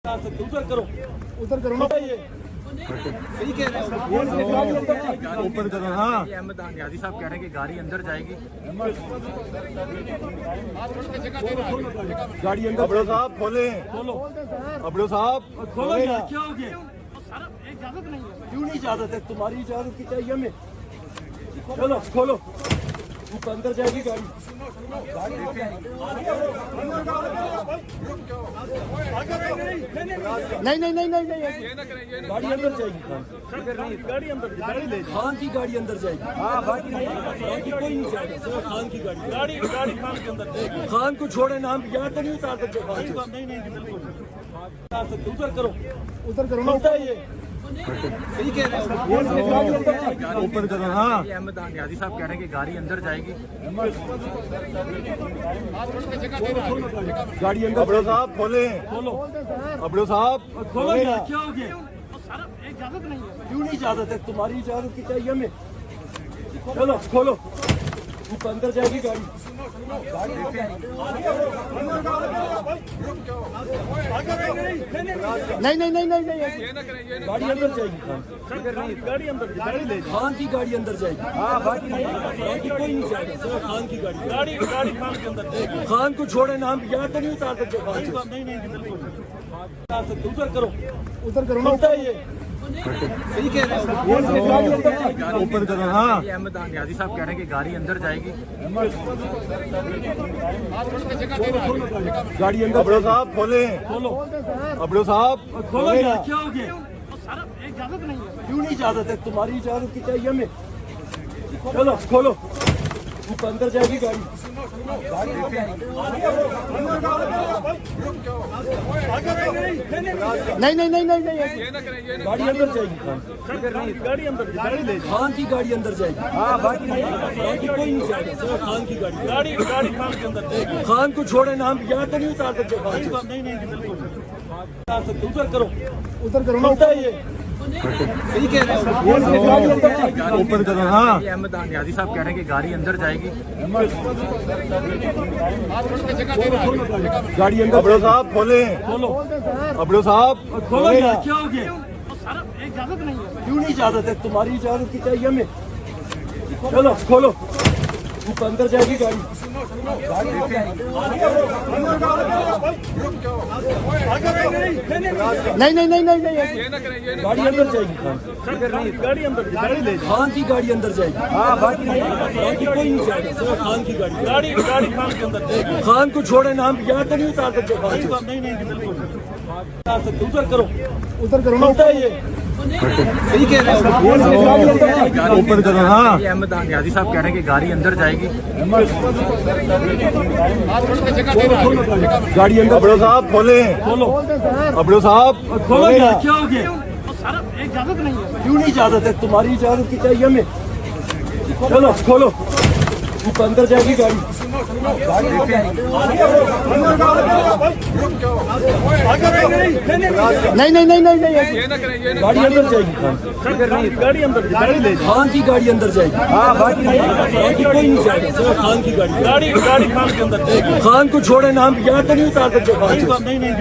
उधर करो ना ये सही कह रहे हो। ऊपर करो। हाँ, अहमद हाजी साहब कह रहे हैं कि गाड़ी अंदर जाएगी। गाड़ी अंदर। अबड़ो साहब खोले। खोलो अबड़ो साहब खोलो यार, क्या हो गया? इजाजत नहीं है। क्यों नहीं इजाजत है? तुम्हारी इजाजत की चाहिए हमें। चलो खोलो, ऊपर अंदर जाएगी गाड़ी। नहीं नहीं नहीं नहीं नहीं, गाड़ी अंदर जाएगी। गाड़ी अंदर, गाड़ी ले खान की गाड़ी अंदर जाएगी। हाँ, बाकी कोई नहीं जाएगा, सिर्फ खान की गाड़ी। गाड़ी गाड़ी खान के अंदर। खान को छोड़े नाम याद तो नहीं उतार सकते। नहीं नहीं उधर करो ना ये सही कह रहे हो। ऊपर करो। हाँ, अहमद हाजी साहब कह रहे हैं कि गाड़ी अंदर जाएगी। गाड़ी अंदर। अबड़ो साहब खोले। खोलो अबड़ो साहब खोलो यार, क्या हो गया? इजाजत नहीं है। क्यों नहीं इजाजत है? तुम्हारी इजाजत की चाहिए हमें। चलो खोलो, ऊपर अंदर जाएगी गाड़ी। नहीं नहीं नहीं नहीं नहीं, गाड़ी अंदर जाएगी। गाड़ी अंदर, गाड़ी ले खान की गाड़ी अंदर जाएगी। हाँ, बाकी कोई नहीं जाएगा, सिर्फ खान की गाड़ी। गाड़ी गाड़ी खान के अंदर। खान को छोड़े नाम याद तो नहीं उतार सकते। नहीं नहीं उधर करो ना ये सही कह रहे हो। ऊपर करो। हाँ, अहमद हाजी साहब कह रहे हैं कि गाड़ी अंदर जाएगी। गाड़ी अंदर। अबड़ो साहब खोले। खोलो अबड़ो साहब खोलो यार, क्या हो गया? इजाजत नहीं है। क्यों नहीं इजाजत है? तुम्हारी इजाजत की चाहिए हमें। चलो खोलो, ऊपर अंदर जाएगी गाड़ी। नहीं नहीं नहीं नहीं नहीं, गाड़ी अंदर जाएगी। गाड़ी अंदर, गाड़ी ले खान की गाड़ी अंदर जाएगी। हाँ, बाकी कोई नहीं जाएगा, सिर्फ खान की गाड़ी। गाड़ी गाड़ी खान के अंदर। खान को छोड़े नाम याद तो नहीं उतार सकते। नहीं नहीं उधर करो ना ये सही कह रहे हो। ऊपर करो। हाँ, अहमद हाजी साहब कह रहे हैं कि गाड़ी अंदर जाएगी। गाड़ी अंदर। अबड़ो साहब खोले। खोलो अबड़ो साहब खोलो यार, क्या हो गया? इजाजत नहीं है। क्यों नहीं इजाजत है? तुम्हारी इजाजत की चाहिए हमें। चलो खोलो, ऊपर अंदर जाएगी गाड़ी। नहीं नहीं नहीं नहीं नहीं, गाड़ी अंदर जाएगी। गाड़ी अंदर, गाड़ी ले खान की गाड़ी अंदर जाएगी। हाँ, बाकी कोई नहीं जाएगा, सिर्फ खान की गाड़ी। गाड़ी गाड़ी खान के अंदर। खान को छोड़े नाम याद तो नहीं उतार सकते। नहीं नहीं उधर करो ना ये सही कह रहे हो। ऊपर करो। हाँ, अहमद हाजी साहब कह रहे हैं कि गाड़ी अंदर जाएगी। गाड़ी अंदर। अबड़ो साहब खोले। खोलो अबड़ो साहब खोलो यार, क्या हो गया? इजाजत नहीं है। क्यों नहीं इजाजत है? तुम्हारी इजाजत की चाहिए हमें। चलो खोलो, ऊपर अंदर जाएगी गाड़ी। नहीं नहीं नहीं नहीं नहीं, गाड़ी अंदर जाएगी। गाड़ी अंदर, गाड़ी ले खान की गाड़ी अंदर जाएगी। हाँ, बाकी कोई नहीं जाएगा, सिर्फ खान की गाड़ी। गाड़ी गाड़ी खान के अंदर। खान को छोड़े नाम याद तो नहीं उतार सकते। नहीं नहीं